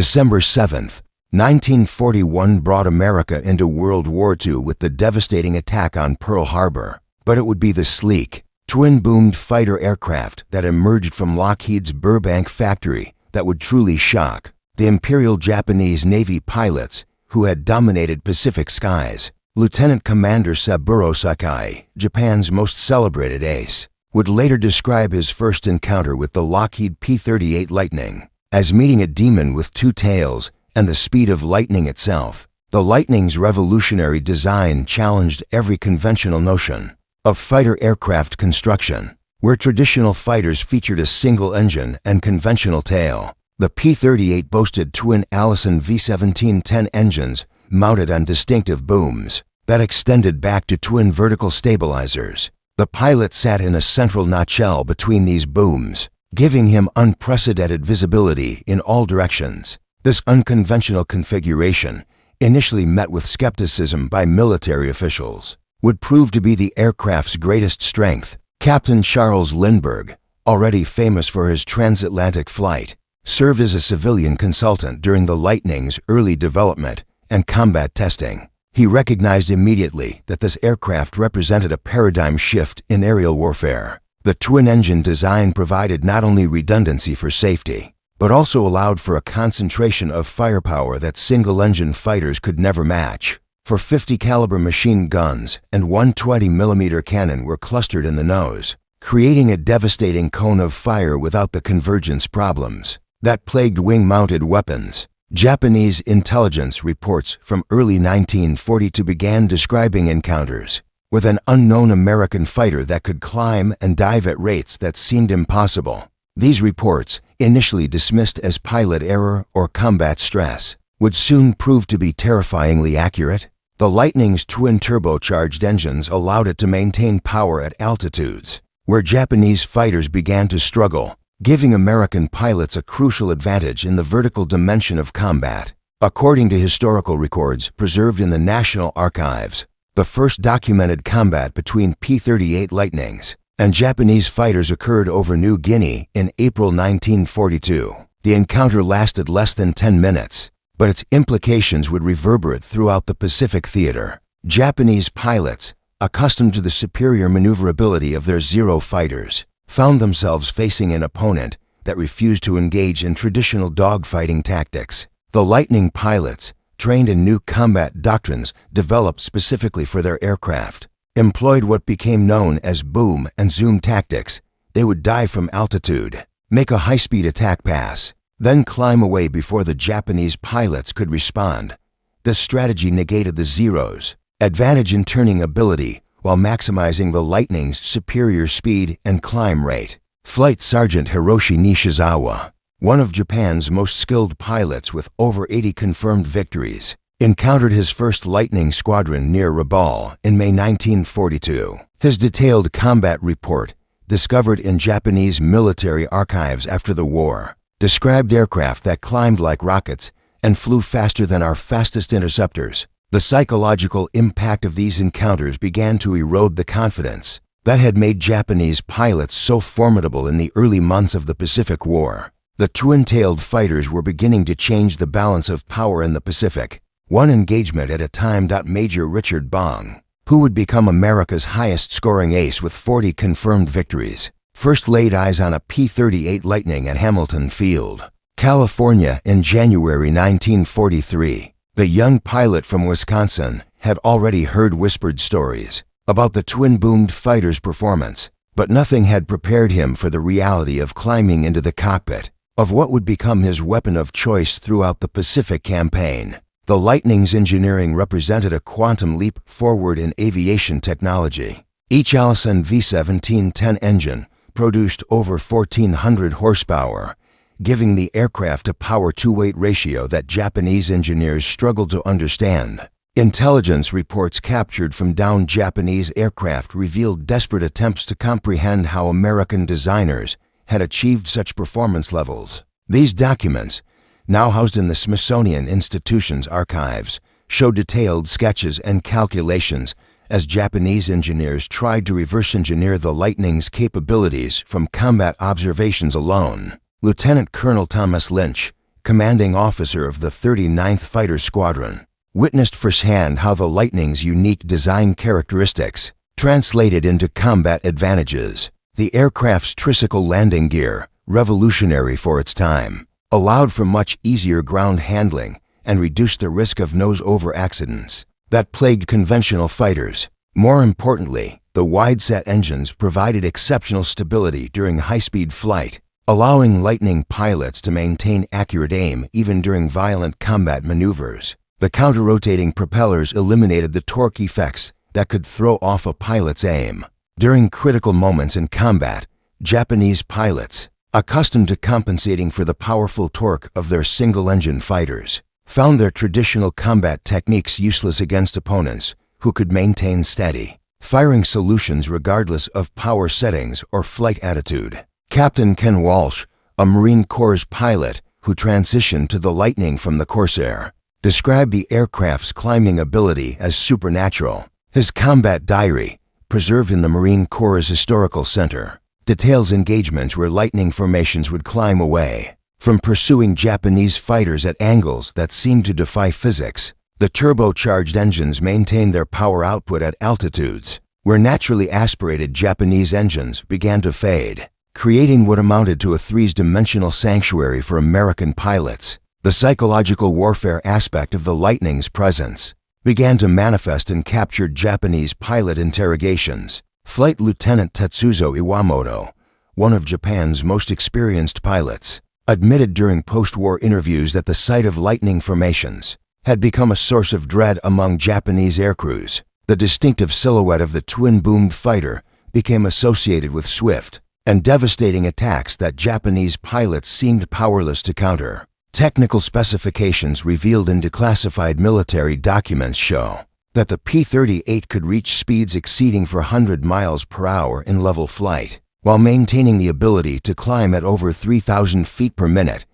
December 7, 1941 brought America into World War II with the devastating attack on Pearl Harbor. But it would be the sleek, twin-boomed fighter aircraft that emerged from Lockheed's Burbank factory that would truly shock the Imperial Japanese Navy pilots who had dominated Pacific skies. Lieutenant Commander Saburo Sakai, Japan's most celebrated ace, would later describe his first encounter with the Lockheed P-38 Lightning as meeting a demon with two tails and the speed of lightning itself. The Lightning's revolutionary design challenged every conventional notion of fighter aircraft construction, where traditional fighters featured a single engine and conventional tail. The P-38 boasted twin Allison V1710 engines mounted on distinctive booms that extended back to twin vertical stabilizers. The pilot sat in a central nacelle between these booms, giving him unprecedented visibility in all directions. This unconventional configuration, initially met with skepticism by military officials, would prove to be the aircraft's greatest strength. Captain Charles Lindbergh, already famous for his transatlantic flight, served as a civilian consultant during the Lightning's early development and combat testing. He recognized immediately that this aircraft represented a paradigm shift in aerial warfare. The twin-engine design provided not only redundancy for safety, but also allowed for a concentration of firepower that single-engine fighters could never match. For 50-caliber machine guns and 120mm cannon were clustered in the nose, creating a devastating cone of fire without the convergence problems that plagued wing-mounted weapons. Japanese intelligence reports from early 1942 began describing encounters with an unknown American fighter that could climb and dive at rates that seemed impossible. These reports, initially dismissed as pilot error or combat stress, would soon prove to be terrifyingly accurate. The Lightning's twin turbocharged engines allowed it to maintain power at altitudes where Japanese fighters began to struggle, giving American pilots a crucial advantage in the vertical dimension of combat. According to historical records preserved in the National Archives, the first documented combat between P-38 Lightnings and Japanese fighters occurred over New Guinea in April 1942. The encounter lasted less than 10 minutes, but its implications would reverberate throughout the Pacific theater. Japanese pilots, accustomed to the superior maneuverability of their Zero fighters, found themselves facing an opponent that refused to engage in traditional dogfighting tactics. The Lightning pilots, trained in new combat doctrines developed specifically for their aircraft, employed what became known as boom and zoom tactics. They would dive from altitude, make a high-speed attack pass, then climb away before the Japanese pilots could respond. This strategy negated the Zero's advantage in turning ability while maximizing the Lightning's superior speed and climb rate. Flight Sergeant Hiroshi Nishizawa, one of Japan's most skilled pilots with over 80 confirmed victories, encountered his first Lightning squadron near Rabaul in May 1942. His detailed combat report, discovered in Japanese military archives after the war, described aircraft that climbed like rockets and flew faster than our fastest interceptors. The psychological impact of these encounters began to erode the confidence that had made Japanese pilots so formidable in the early months of the Pacific War. The twin-tailed fighters were beginning to change the balance of power in the Pacific, one engagement at a time. Major Richard Bong, who would become America's highest-scoring ace with 40 confirmed victories, first laid eyes on a P-38 Lightning at Hamilton Field, California in January 1943. The young pilot from Wisconsin had already heard whispered stories about the twin-boomed fighter's performance, but nothing had prepared him for the reality of climbing into the cockpit of what would become his weapon of choice throughout the Pacific campaign. The Lightning's engineering represented a quantum leap forward in aviation technology. Each Allison V1710 engine produced over 1,400 horsepower, giving the aircraft a power-to-weight ratio that Japanese engineers struggled to understand. Intelligence reports captured from downed Japanese aircraft revealed desperate attempts to comprehend how American designers had achieved such performance levels. These documents, now housed in the Smithsonian Institution's archives, show detailed sketches and calculations as Japanese engineers tried to reverse engineer the Lightning's capabilities from combat observations alone. Lieutenant Colonel Thomas Lynch, commanding officer of the 39th Fighter Squadron, witnessed firsthand how the Lightning's unique design characteristics translated into combat advantages. The aircraft's tricycle landing gear, revolutionary for its time, allowed for much easier ground handling and reduced the risk of nose-over accidents that plagued conventional fighters. More importantly, the wide-set engines provided exceptional stability during high-speed flight, allowing Lightning pilots to maintain accurate aim even during violent combat maneuvers. The counter-rotating propellers eliminated the torque effects that could throw off a pilot's aim. During critical moments in combat, Japanese pilots, accustomed to compensating for the powerful torque of their single-engine fighters, found their traditional combat techniques useless against opponents who could maintain steady firing solutions regardless of power settings or flight attitude. Captain Ken Walsh, a Marine Corps pilot who transitioned to the Lightning from the Corsair, described the aircraft's climbing ability as supernatural. His combat diary, preserved in the Marine Corps' Historical Center, details engagements where Lightning formations would climb away from pursuing Japanese fighters at angles that seemed to defy physics. The turbocharged engines maintained their power output at altitudes where naturally aspirated Japanese engines began to fade, creating what amounted to a three-dimensional sanctuary for American pilots. The psychological warfare aspect of the Lightning's presence began to manifest in captured Japanese pilot interrogations. Flight Lieutenant Tetsuzo Iwamoto, one of Japan's most experienced pilots, admitted during post-war interviews that the sight of Lightning formations had become a source of dread among Japanese aircrews. The distinctive silhouette of the twin-boomed fighter became associated with swift and devastating attacks that Japanese pilots seemed powerless to counter. Technical specifications revealed in declassified military documents show that the P-38 could reach speeds exceeding 400 miles per hour in level flight, while maintaining the ability to climb at over 3,000 feet per minute.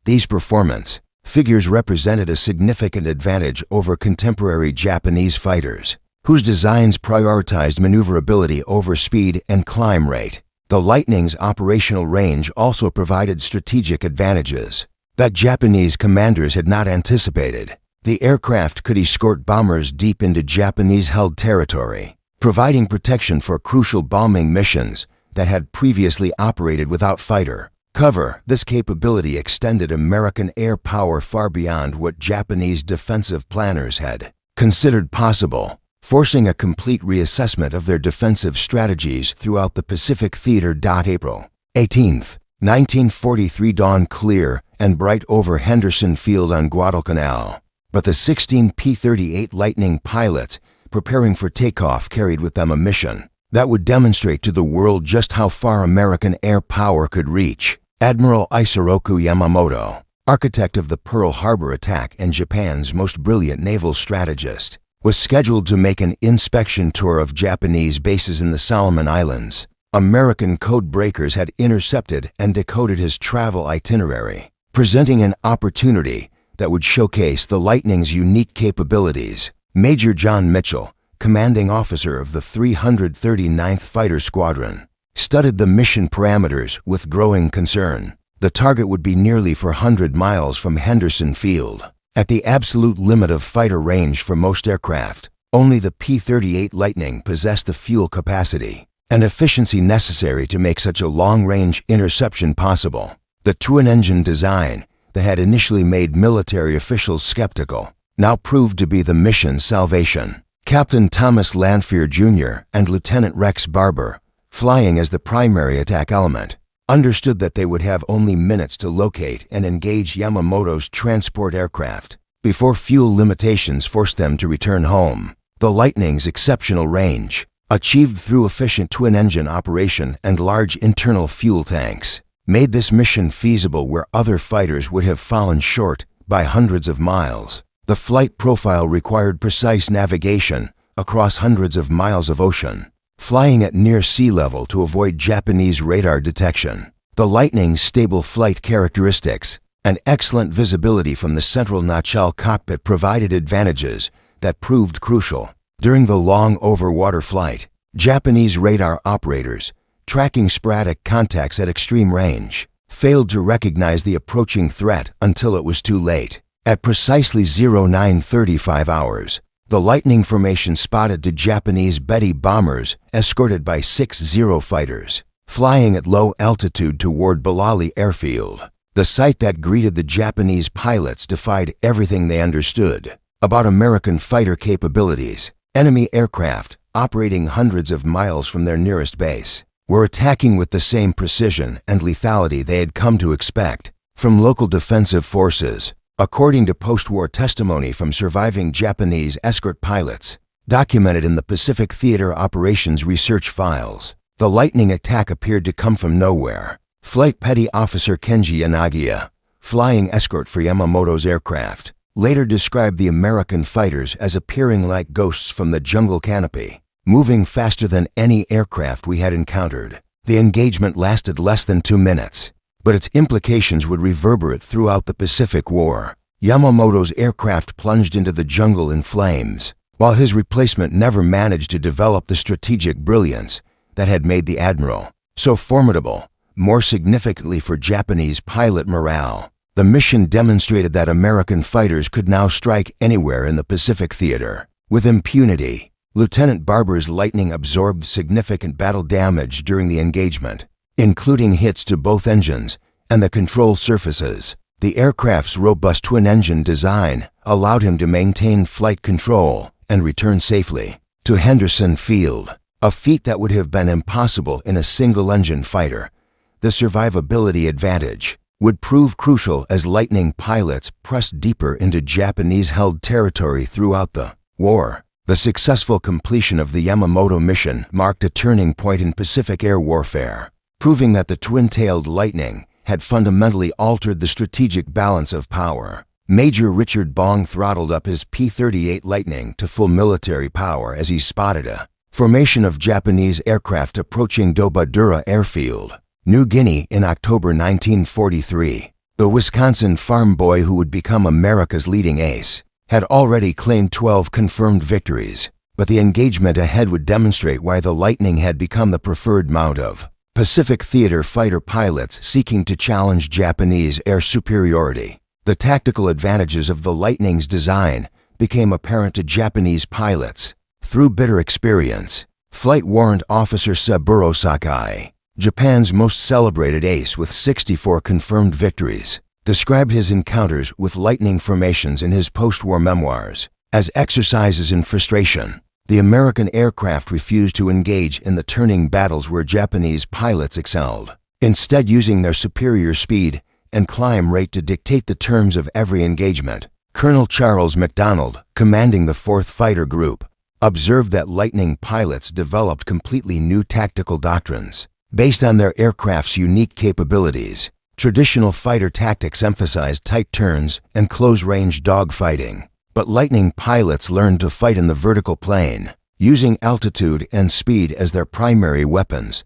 These performance figures represented a significant advantage over contemporary Japanese fighters, whose designs prioritized maneuverability over speed and climb rate. The Lightning's operational range also provided strategic advantages that Japanese commanders had not anticipated. The aircraft could escort bombers deep into Japanese-held territory, providing protection for crucial bombing missions that had previously operated without fighter cover. This capability extended American air power far beyond what Japanese defensive planners had considered possible, forcing a complete reassessment of their defensive strategies throughout the Pacific theater. April 18, 1943 dawned clear and bright over Henderson Field on Guadalcanal, but the 16 P-38 Lightning pilots preparing for takeoff carried with them a mission that would demonstrate to the world just how far American air power could reach. Admiral Isoroku Yamamoto, architect of the Pearl Harbor attack and Japan's most brilliant naval strategist, was scheduled to make an inspection tour of Japanese bases in the Solomon Islands. American code breakers had intercepted and decoded his travel itinerary, presenting an opportunity that would showcase the Lightning's unique capabilities. Major John Mitchell, commanding officer of the 339th Fighter Squadron, studied the mission parameters with growing concern. The target would be nearly 400 miles from Henderson Field, at the absolute limit of fighter range for most aircraft. Only the P-38 Lightning possessed the fuel capacity and efficiency necessary to make such a long-range interception possible. The twin-engine design that had initially made military officials skeptical now proved to be the mission's salvation. Captain Thomas Lanphier Jr. and Lieutenant Rex Barber, flying as the primary attack element, understood that they would have only minutes to locate and engage Yamamoto's transport aircraft before fuel limitations forced them to return home. The Lightning's exceptional range, achieved through efficient twin-engine operation and large internal fuel tanks, made this mission feasible where other fighters would have fallen short by hundreds of miles. The flight profile required precise navigation across hundreds of miles of ocean, flying at near sea level to avoid Japanese radar detection. The Lightning's stable flight characteristics and excellent visibility from the central nacelle cockpit provided advantages that proved crucial. During the long over-water flight, Japanese radar operators, tracking sporadic contacts at extreme range, failed to recognize the approaching threat until it was too late. At precisely 09:35 hours, the lightning formation spotted two Japanese Betty bombers escorted by 6 Zero fighters, flying at low altitude toward Balali airfield. The sight that greeted the Japanese pilots defied everything they understood about American fighter capabilities. Enemy aircraft, operating hundreds of miles from their nearest base, were attacking with the same precision and lethality they had come to expect from local defensive forces. According to post-war testimony from surviving Japanese escort pilots, documented in the Pacific Theater Operations Research Files, the lightning attack appeared to come from nowhere. Flight Petty Officer Kenji Yanagiya, flying escort for Yamamoto's aircraft, later described the American fighters as appearing like ghosts from the jungle canopy, moving faster than any aircraft we had encountered. The engagement lasted less than 2 minutes, but its implications would reverberate throughout the Pacific War. Yamamoto's aircraft plunged into the jungle in flames, while his replacement never managed to develop the strategic brilliance that had made the admiral so formidable. More significantly for Japanese pilot morale, the mission demonstrated that American fighters could now strike anywhere in the Pacific theater with impunity. Lieutenant Barber's lightning absorbed significant battle damage during the engagement, including hits to both engines and the control surfaces. The aircraft's robust twin-engine design allowed him to maintain flight control and return safely to Henderson Field, a feat that would have been impossible in a single-engine fighter. The survivability advantage would prove crucial as Lightning pilots pressed deeper into Japanese-held territory throughout the war. The successful completion of the Yamamoto mission marked a turning point in Pacific air warfare, proving that the twin-tailed Lightning had fundamentally altered the strategic balance of power. Major Richard Bong throttled up his P-38 Lightning to full military power as he spotted a formation of Japanese aircraft approaching Dobadura airfield, New Guinea in October 1943. The Wisconsin farm boy who would become America's leading ace had already claimed 12 confirmed victories, but the engagement ahead would demonstrate why the Lightning had become the preferred mount of Pacific theater fighter pilots seeking to challenge Japanese air superiority. The tactical advantages of the Lightning's design became apparent to Japanese pilots through bitter experience. Flight Warrant Officer Saburo Sakai, Japan's most celebrated ace with 64 confirmed victories, described his encounters with Lightning formations in his post-war memoirs as exercises in frustration. The American aircraft refused to engage in the turning battles where Japanese pilots excelled, instead using their superior speed and climb rate to dictate the terms of every engagement. Colonel Charles MacDonald, commanding the 4th Fighter Group, observed that Lightning pilots developed completely new tactical doctrines based on their aircraft's unique capabilities. Traditional fighter tactics emphasized tight turns and close-range dogfighting, but Lightning pilots learned to fight in the vertical plane, using altitude and speed as their primary weapons.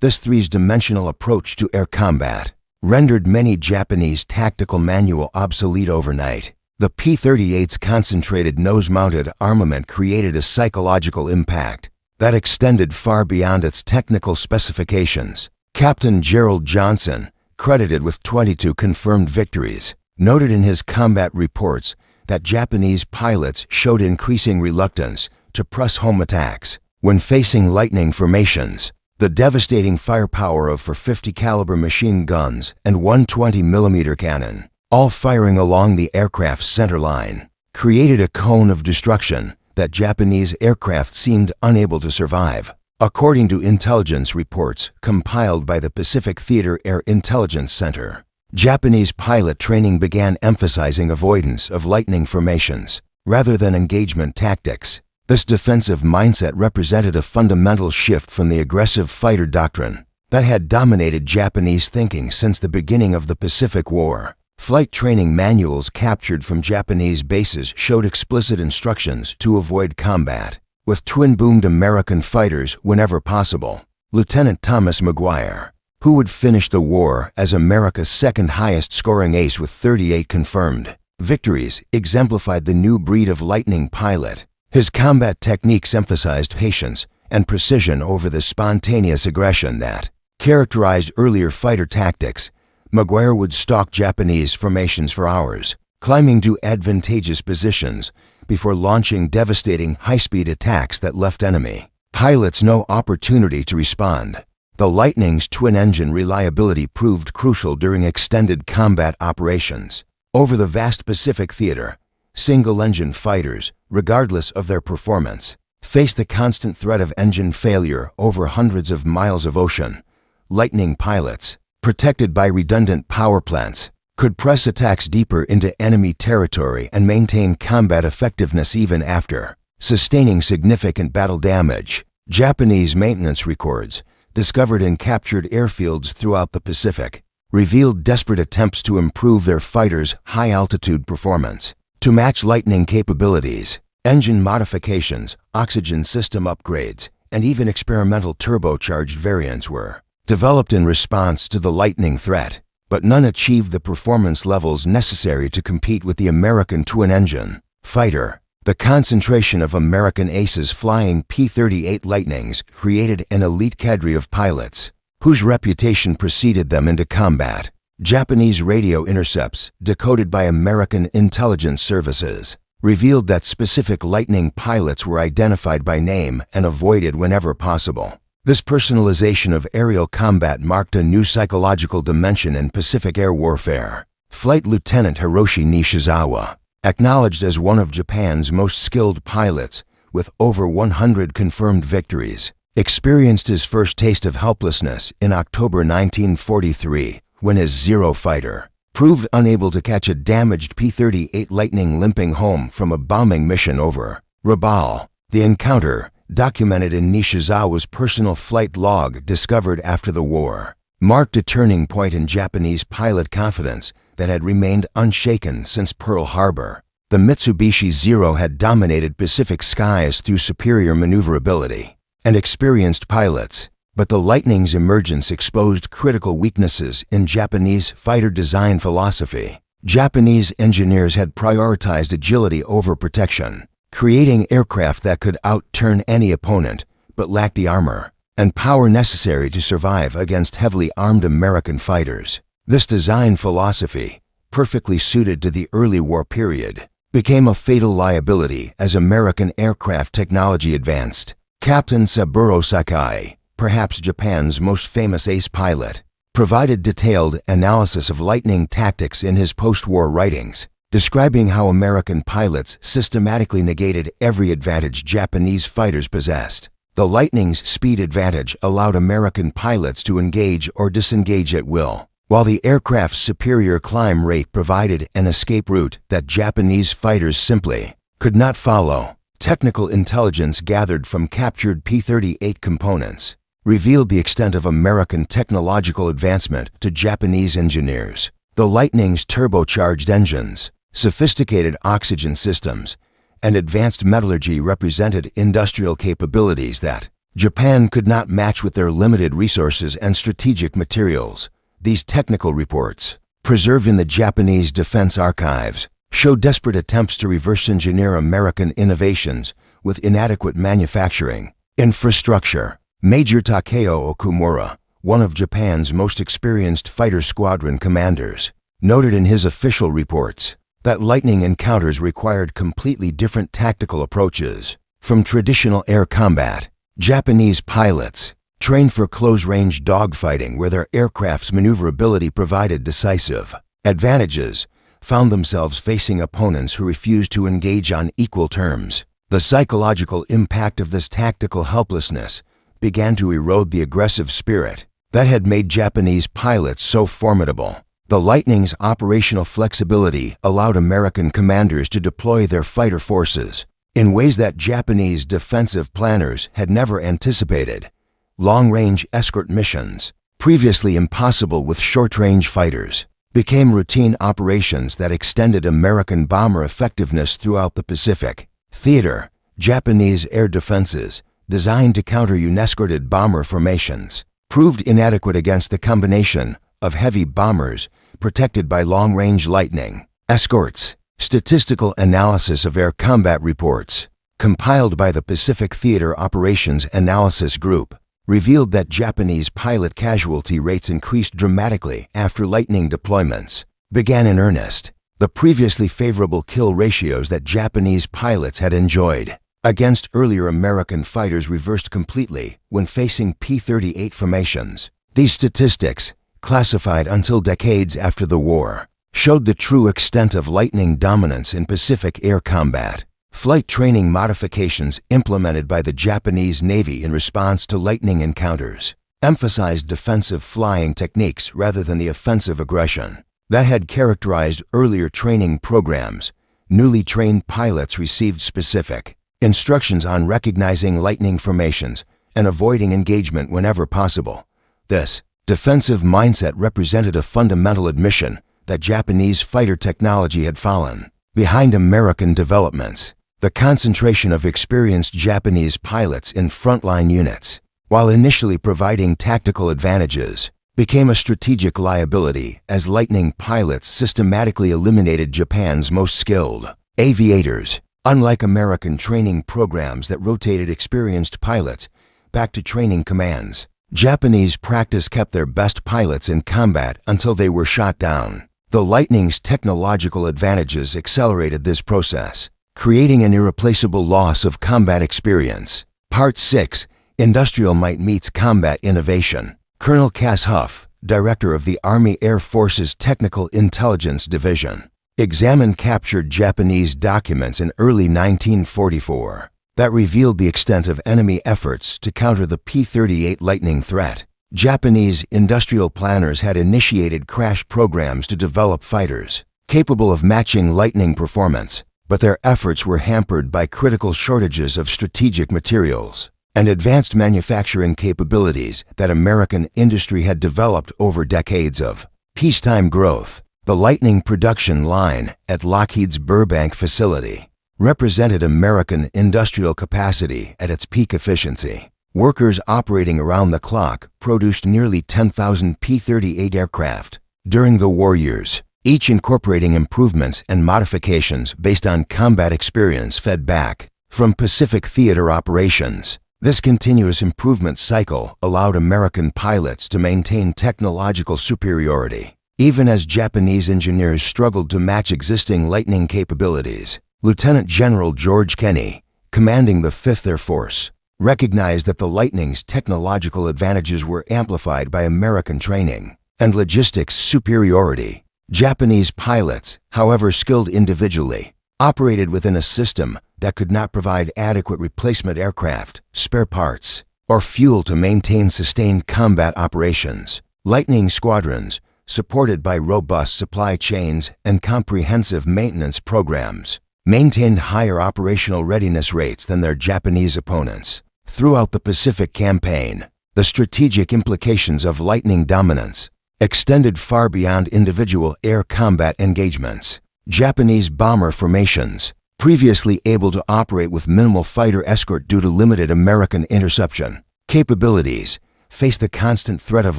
This three-dimensional approach to air combat rendered many Japanese tactical manual obsolete overnight. The P-38's concentrated nose-mounted armament created a psychological impact that extended far beyond its technical specifications. Captain Gerald Johnson, credited with 22 confirmed victories, noted in his combat reports that Japanese pilots showed increasing reluctance to press home attacks when facing Lightning formations. The devastating firepower of 450 caliber machine guns and 120 mm cannon, all firing along the aircraft's center line, created a cone of destruction that Japanese aircraft seemed unable to survive. According to intelligence reports compiled by the Pacific Theater Air Intelligence Center, Japanese pilot training began emphasizing avoidance of Lightning formations rather than engagement tactics. This defensive mindset represented a fundamental shift from the aggressive fighter doctrine that had dominated Japanese thinking since the beginning of the Pacific War. Flight training manuals captured from Japanese bases showed explicit instructions to avoid combat with twin-boomed American fighters whenever possible. Lieutenant Thomas McGuire, who would finish the war as America's second highest scoring ace with 38 confirmed victories, exemplified the new breed of Lightning pilot. His combat techniques emphasized patience and precision over the spontaneous aggression that characterized earlier fighter tactics. Maguire would stalk Japanese formations for hours, climbing to advantageous positions before launching devastating high-speed attacks that left enemy pilots no opportunity to respond. The Lightning's twin-engine reliability proved crucial during extended combat operations. Over the vast Pacific theater, single-engine fighters, regardless of their performance, faced the constant threat of engine failure over hundreds of miles of ocean. Lightning pilots, protected by redundant power plants, could press attacks deeper into enemy territory and maintain combat effectiveness even after sustaining significant battle damage. Japanese maintenance records, discovered in captured airfields throughout the Pacific, revealed desperate attempts to improve their fighters' high-altitude performance. To match Lightning capabilities, engine modifications, oxygen system upgrades, and even experimental turbocharged variants were developed in response to the Lightning threat, but none achieved the performance levels necessary to compete with the American twin-engine fighter. The concentration of American aces flying P-38 Lightnings created an elite cadre of pilots, whose reputation preceded them into combat. Japanese radio intercepts, decoded by American intelligence services, revealed that specific Lightning pilots were identified by name and avoided whenever possible. This personalization of aerial combat marked a new psychological dimension in Pacific air warfare. Flight Lieutenant Hiroshi Nishizawa, acknowledged as one of Japan's most skilled pilots, with over 100 confirmed victories, experienced his first taste of helplessness in October 1943 when his Zero fighter proved unable to catch a damaged P-38 Lightning limping home from a bombing mission over Rabaul. The encounter, documented in Nishizawa's personal flight log discovered after the war, marked a turning point in Japanese pilot confidence that had remained unshaken since Pearl Harbor. The Mitsubishi Zero had dominated Pacific skies through superior maneuverability and experienced pilots, but the Lightning's emergence exposed critical weaknesses in Japanese fighter design philosophy. Japanese engineers had prioritized agility over protection, creating aircraft that could outturn any opponent but lacked the armor and power necessary to survive against heavily armed American fighters. This design philosophy, perfectly suited to the early war period, became a fatal liability as American aircraft technology advanced. Captain Saburo Sakai, perhaps Japan's most famous ace pilot, provided detailed analysis of Lightning tactics in his post-war writings, describing how American pilots systematically negated every advantage Japanese fighters possessed. The Lightning's speed advantage allowed American pilots to engage or disengage at will, while the aircraft's superior climb rate provided an escape route that Japanese fighters simply could not follow. Technical intelligence gathered from captured P-38 components revealed the extent of American technological advancement to Japanese engineers. The Lightning's turbocharged engines, sophisticated oxygen systems, and advanced metallurgy represented industrial capabilities that Japan could not match with their limited resources and strategic materials. These technical reports, preserved in the Japanese Defense Archives, show desperate attempts to reverse engineer American innovations with inadequate manufacturing infrastructure. Major Takeo Okumura, one of Japan's most experienced fighter squadron commanders, noted in his official reports that Lightning encounters required completely different tactical approaches. From traditional air combat, Japanese pilots trained for close-range dogfighting where their aircraft's maneuverability provided decisive advantages, found themselves facing opponents who refused to engage on equal terms. The psychological impact of this tactical helplessness began to erode the aggressive spirit that had made Japanese pilots so formidable. The Lightning's operational flexibility allowed American commanders to deploy their fighter forces in ways that Japanese defensive planners had never anticipated. Long-range escort missions, previously impossible with short-range fighters, became routine operations that extended American bomber effectiveness throughout the Pacific theater. Japanese air defenses, designed to counter unescorted bomber formations, proved inadequate against the combination of heavy bombers protected by long-range Lightning escorts. Statistical analysis of air combat reports, compiled by the Pacific Theater Operations Analysis Group, revealed that Japanese pilot casualty rates increased dramatically after Lightning deployments began in earnest. The previously favorable kill ratios that Japanese pilots had enjoyed against earlier American fighters reversed completely when facing P-38 formations. These statistics, classified until decades after the war, showed the true extent of Lightning dominance in Pacific air combat. Flight training modifications implemented by the Japanese Navy in response to Lightning encounters emphasized defensive flying techniques rather than the offensive aggression that had characterized earlier training programs. Newly trained pilots received specific instructions on recognizing Lightning formations and avoiding engagement whenever possible. This defensive mindset represented a fundamental admission that Japanese fighter technology had fallen behind American developments. The concentration of experienced Japanese pilots in frontline units, while initially providing tactical advantages, became a strategic liability as Lightning pilots systematically eliminated Japan's most skilled aviators. Unlike American training programs that rotated experienced pilots back to training commands, Japanese practice kept their best pilots in combat until they were shot down. The Lightning's technological advantages accelerated this process, creating an irreplaceable loss of combat experience. Part 6. Industrial Might Meets Combat Innovation. Colonel Cass Huff, director of the Army Air Force's Technical Intelligence Division, examined captured Japanese documents in early 1944 that revealed the extent of enemy efforts to counter the P-38 Lightning threat. Japanese industrial planners had initiated crash programs to develop fighters capable of matching Lightning performance, but their efforts were hampered by critical shortages of strategic materials and advanced manufacturing capabilities that American industry had developed over decades of peacetime growth. The Lightning production line at Lockheed's Burbank facility represented American industrial capacity at its peak efficiency. Workers operating around the clock produced nearly 10,000 P-38 aircraft during the war years, each incorporating improvements and modifications based on combat experience fed back from Pacific theater operations. This continuous improvement cycle allowed American pilots to maintain technological superiority, even as Japanese engineers struggled to match existing Lightning capabilities. Lieutenant General George Kenney, commanding the 5th Air Force, recognized that the Lightning's technological advantages were amplified by American training and logistics superiority. Japanese pilots, however skilled individually, operated within a system that could not provide adequate replacement aircraft, spare parts, or fuel to maintain sustained combat operations. Lightning squadrons, supported by robust supply chains and comprehensive maintenance programs, maintained higher operational readiness rates than their Japanese opponents. Throughout the Pacific Campaign, the strategic implications of Lightning dominance extended far beyond individual air combat engagements. Japanese bomber formations, previously able to operate with minimal fighter escort due to limited American interception capabilities, faced the constant threat of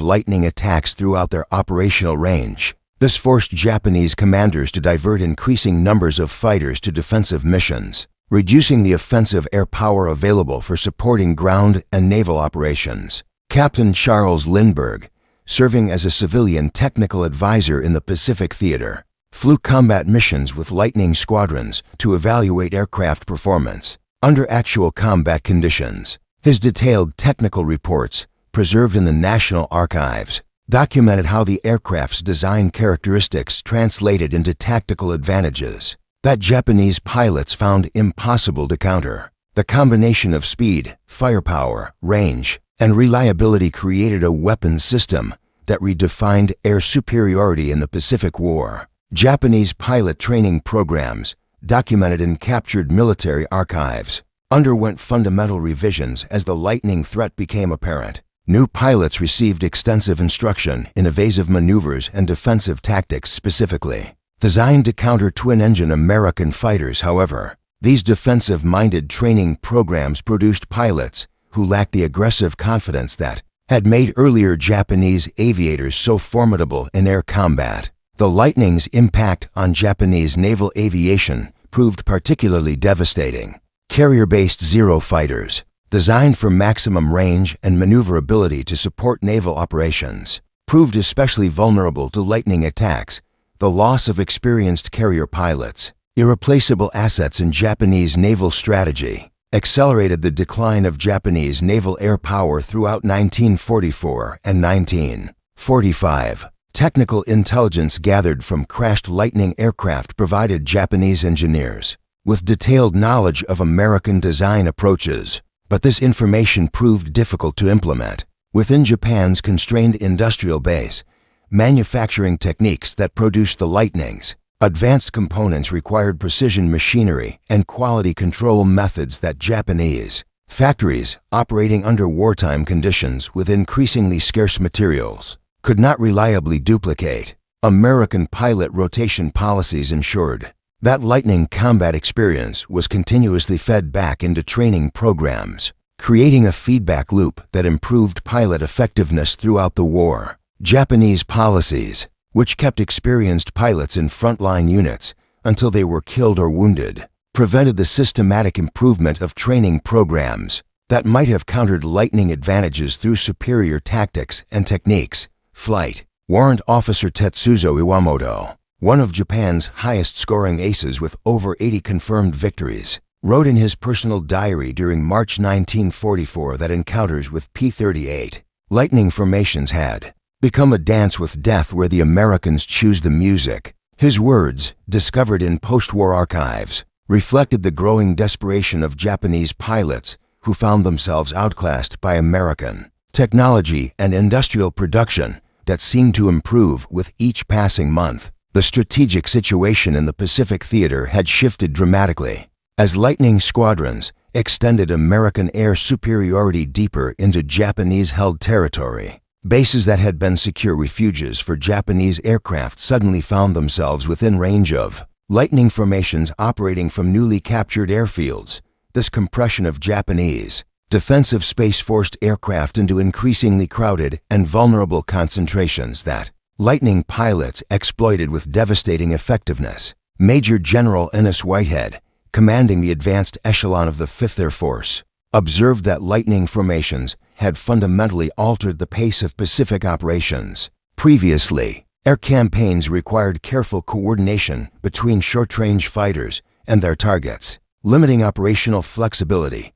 Lightning attacks throughout their operational range. This forced Japanese commanders to divert increasing numbers of fighters to defensive missions, reducing the offensive air power available for supporting ground and naval operations. Captain Charles Lindbergh, serving as a civilian technical advisor in the Pacific Theater, flew combat missions with Lightning squadrons to evaluate aircraft performance under actual combat conditions. His detailed technical reports, preserved in the National Archives, documented how the aircraft's design characteristics translated into tactical advantages that Japanese pilots found impossible to counter. The combination of speed, firepower, range, and reliability created a weapons system that redefined air superiority in the Pacific War. Japanese pilot training programs, documented in captured military archives, underwent fundamental revisions as the Lightning threat became apparent. New pilots received extensive instruction in evasive maneuvers and defensive tactics specifically designed to counter twin-engine American fighters. However, these defensive-minded training programs produced pilots who lacked the aggressive confidence that had made earlier Japanese aviators so formidable in air combat. The Lightning's impact on Japanese naval aviation proved particularly devastating. Carrier-based Zero fighters, designed for maximum range and maneuverability to support naval operations, proved especially vulnerable to lightning attacks. The loss of experienced carrier pilots, irreplaceable assets in Japanese naval strategy, accelerated the decline of Japanese naval air power throughout 1944 and 1945. Technical intelligence gathered from crashed Lightning aircraft provided Japanese engineers with detailed knowledge of American design approaches, but this information proved difficult to implement. Within Japan's constrained industrial base, manufacturing techniques that produced the Lightnings, advanced components required precision machinery and quality control methods that Japanese factories operating under wartime conditions with increasingly scarce materials could not reliably duplicate. American pilot rotation policies ensured that Lightning combat experience was continuously fed back into training programs, creating a feedback loop that improved pilot effectiveness throughout the war. Japanese policies, which kept experienced pilots in frontline units until they were killed or wounded, prevented the systematic improvement of training programs that might have countered Lightning advantages through superior tactics and techniques. Flight Warrant Officer Tetsuzo Iwamoto, one of Japan's highest-scoring aces with over 80 confirmed victories, wrote in his personal diary during March 1944 that encounters with P-38 Lightning formations had become a dance with death where the Americans choose the music. His words, discovered in post-war archives, reflected the growing desperation of Japanese pilots who found themselves outclassed by American technology and industrial production that seemed to improve with each passing month. The strategic situation in the Pacific Theater had shifted dramatically as Lightning squadrons extended American air superiority deeper into Japanese-held territory. Bases that had been secure refuges for Japanese aircraft suddenly found themselves within range of Lightning formations operating from newly captured airfields. This compression of Japanese defensive space forced aircraft into increasingly crowded and vulnerable concentrations that Lightning pilots exploited with devastating effectiveness. Major General Ennis Whitehead, commanding the advanced echelon of the 5th Air Force, observed that Lightning formations had fundamentally altered the pace of Pacific operations. Previously, air campaigns required careful coordination between short-range fighters and their targets, limiting operational flexibility.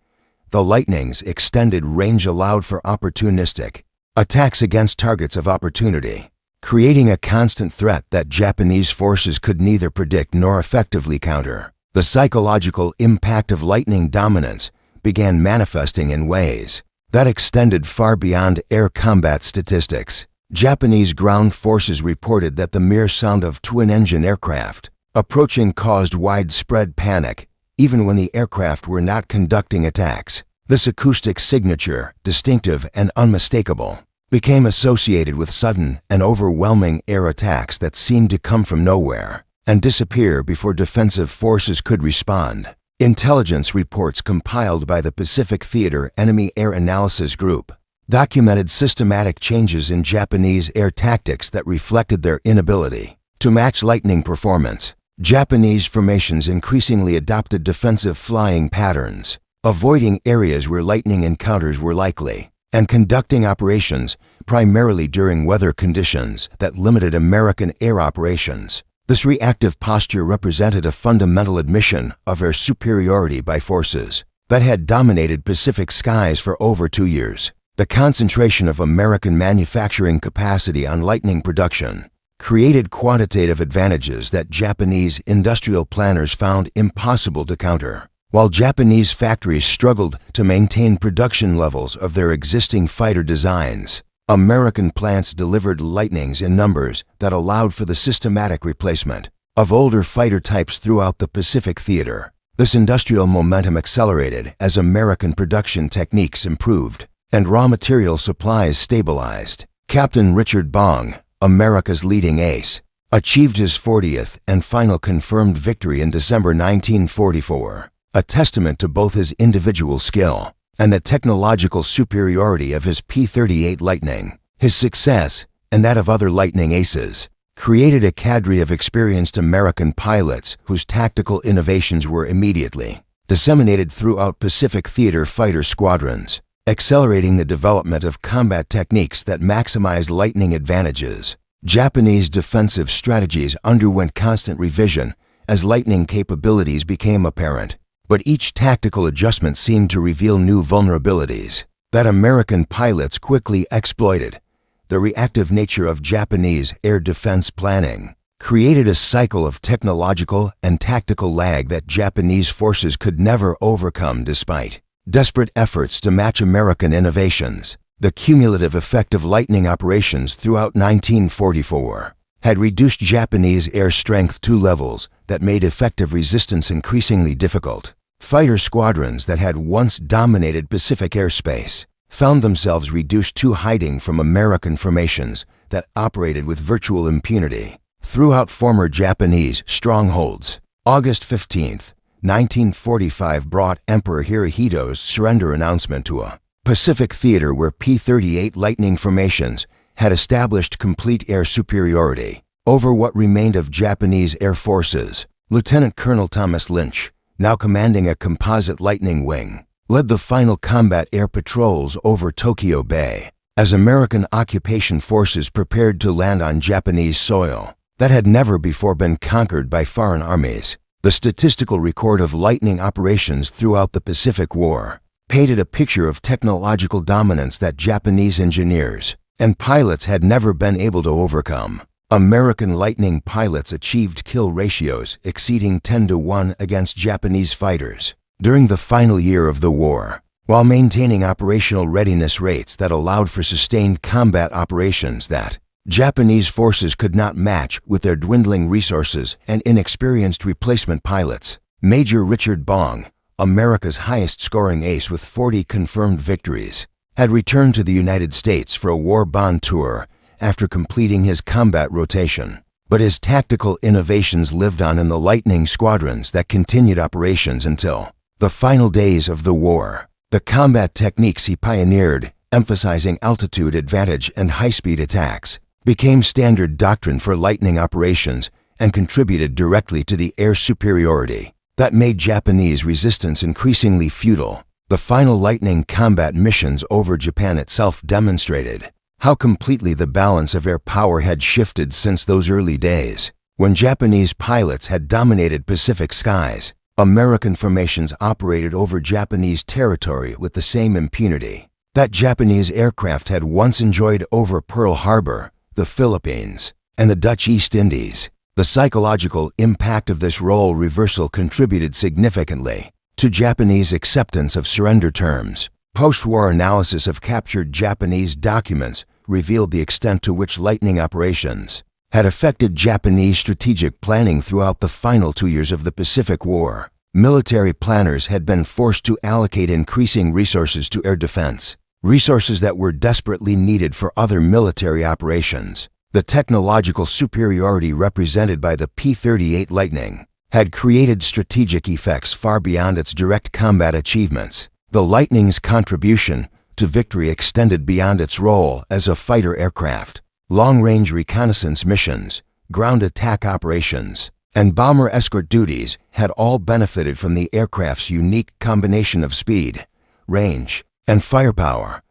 The Lightning's extended range allowed for opportunistic attacks against targets of opportunity, creating a constant threat that Japanese forces could neither predict nor effectively counter. The psychological impact of Lightning dominance began manifesting in ways that extended far beyond air combat statistics. Japanese ground forces reported that the mere sound of twin-engine aircraft approaching caused widespread panic, even when the aircraft were not conducting attacks. This acoustic signature, distinctive and unmistakable, became associated with sudden and overwhelming air attacks that seemed to come from nowhere and disappear before defensive forces could respond. Intelligence reports compiled by the Pacific Theater Enemy Air Analysis Group documented systematic changes in Japanese air tactics that reflected their inability to match Lightning performance. Japanese formations increasingly adopted defensive flying patterns, avoiding areas where Lightning encounters were likely, and conducting operations primarily during weather conditions that limited American air operations. This reactive posture represented a fundamental admission of air superiority by forces that had dominated Pacific skies for over 2 years. The concentration of American manufacturing capacity on Lightning production created quantitative advantages that Japanese industrial planners found impossible to counter. While Japanese factories struggled to maintain production levels of their existing fighter designs, American plants delivered Lightnings in numbers that allowed for the systematic replacement of older fighter types throughout the Pacific Theater. This industrial momentum accelerated as American production techniques improved and raw material supplies stabilized. Captain Richard Bong, America's leading ace, achieved his 40th and final confirmed victory in December 1944, a testament to both his individual skill and the technological superiority of his P-38 Lightning. His success, and that of other Lightning aces, created a cadre of experienced American pilots whose tactical innovations were immediately disseminated throughout Pacific Theater fighter squadrons, accelerating the development of combat techniques that maximize lightning advantages. Japanese defensive strategies underwent constant revision as lightning capabilities became apparent, but each tactical adjustment seemed to reveal new vulnerabilities that American pilots quickly exploited. The reactive nature of Japanese air defense planning created a cycle of technological and tactical lag that Japanese forces could never overcome despite desperate efforts to match American innovations. The cumulative effect of lightning operations throughout 1944 had reduced Japanese air strength to levels that made effective resistance increasingly difficult. Fighter squadrons that had once dominated Pacific airspace found themselves reduced to hiding from American formations that operated with virtual impunity throughout former Japanese strongholds. August 15, 1945 brought Emperor Hirohito's surrender announcement to a Pacific theater where P-38 Lightning formations had established complete air superiority over what remained of Japanese air forces. Lieutenant Colonel Thomas Lynch, now commanding a composite Lightning wing, led the final combat air patrols over Tokyo Bay as American occupation forces prepared to land on Japanese soil that had never before been conquered by foreign armies. The statistical record of lightning operations throughout the Pacific War painted a picture of technological dominance that Japanese engineers and pilots had never been able to overcome. American Lightning pilots achieved kill ratios exceeding 10-to-1 against Japanese fighters during the final year of the war, while maintaining operational readiness rates that allowed for sustained combat operations that Japanese forces could not match with their dwindling resources and inexperienced replacement pilots. Major Richard Bong, America's highest-scoring ace with 40 confirmed victories, had returned to the United States for a war bond tour after completing his combat rotation. But his tactical innovations lived on in the Lightning squadrons that continued operations until the final days of the war. The combat techniques he pioneered, emphasizing altitude advantage and high-speed attacks, became standard doctrine for Lightning operations and contributed directly to the air superiority that made Japanese resistance increasingly futile. The final Lightning combat missions over Japan itself demonstrated how completely the balance of air power had shifted since those early days. When Japanese pilots had dominated Pacific skies, American formations operated over Japanese territory with the same impunity that Japanese aircraft had once enjoyed over Pearl Harbor, the Philippines, and the Dutch East Indies. The psychological impact of this role reversal contributed significantly to Japanese acceptance of surrender terms. Post-war analysis of captured Japanese documents revealed the extent to which Lightning operations had affected Japanese strategic planning throughout the final 2 years of the Pacific War. Military planners had been forced to allocate increasing resources to air defense, resources that were desperately needed for other military operations. The technological superiority represented by the P-38 Lightning had created strategic effects far beyond its direct combat achievements. The Lightning's contribution to victory extended beyond its role as a fighter aircraft. Long-range reconnaissance missions, ground attack operations, and bomber escort duties had all benefited from the aircraft's unique combination of speed, range, and firepower.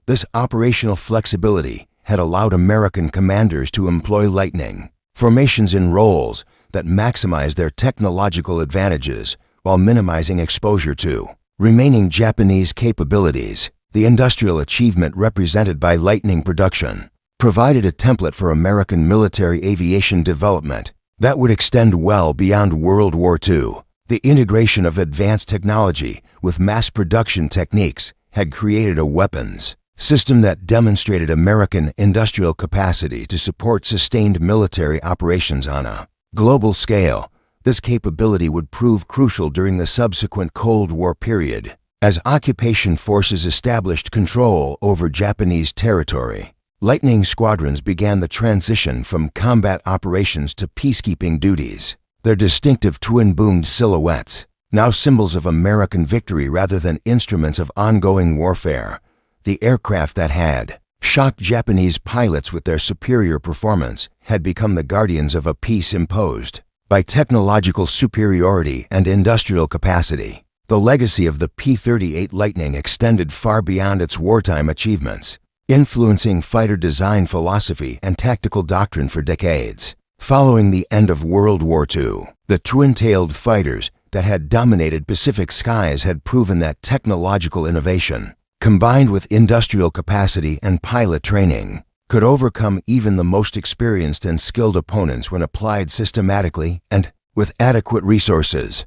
This operational flexibility had allowed American commanders to employ Lightning formations in roles that maximized their technological advantages while minimizing exposure to remaining Japanese capabilities. The industrial achievement represented by Lightning production provided a template for American military aviation development that would extend well beyond World War II. The integration of advanced technology with mass production techniques had created a weapons system that demonstrated American industrial capacity to support sustained military operations on a global scale. This capability would prove crucial during the subsequent Cold War period, as occupation forces established control over Japanese territory. Lightning squadrons began the transition from combat operations to peacekeeping duties. Their distinctive twin-boomed silhouettes, now symbols of American victory rather than instruments of ongoing warfare. The aircraft that had shocked Japanese pilots with their superior performance had become the guardians of a peace imposed by technological superiority and industrial capacity. The legacy of the P-38 Lightning extended far beyond its wartime achievements, influencing fighter design philosophy and tactical doctrine for decades. Following the end of World War II, the twin-tailed fighters that had dominated Pacific skies had proven that technological innovation, combined with industrial capacity and pilot training, could overcome even the most experienced and skilled opponents when applied systematically and with adequate resources.